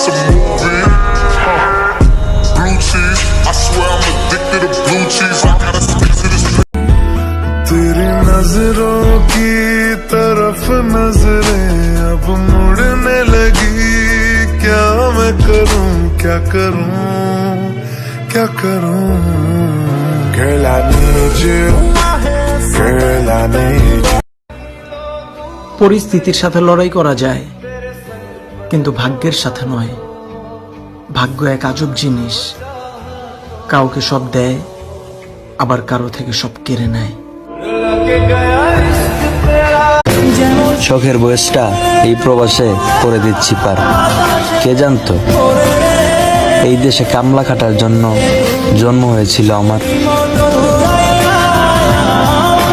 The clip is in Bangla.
it's a movie. Blue cheese, I swear I'm addicted to blue cheese. I gotta stick to this. तेरी नजरों की तरफ नजरें अब मुड़ने लगी, क्या मैं करूं क्या करूं क्या करूं? Girl, I need you. Girl, I need you. পরিস্থিতির সাথে লড়াই করা যায়, কিন্তু ভাগ্যের সাথে নয়। ভাগ্য এক আজব জিনিস, কাউকে সব দেয় আবার কারো থেকে সব কেড়ে নেয়। শখের বয়সটা এই প্রবাসে করে দিচ্ছি পার। কে জানতো এই দেশে কামলা খাটার জন্য জন্ম হয়েছিল আমার।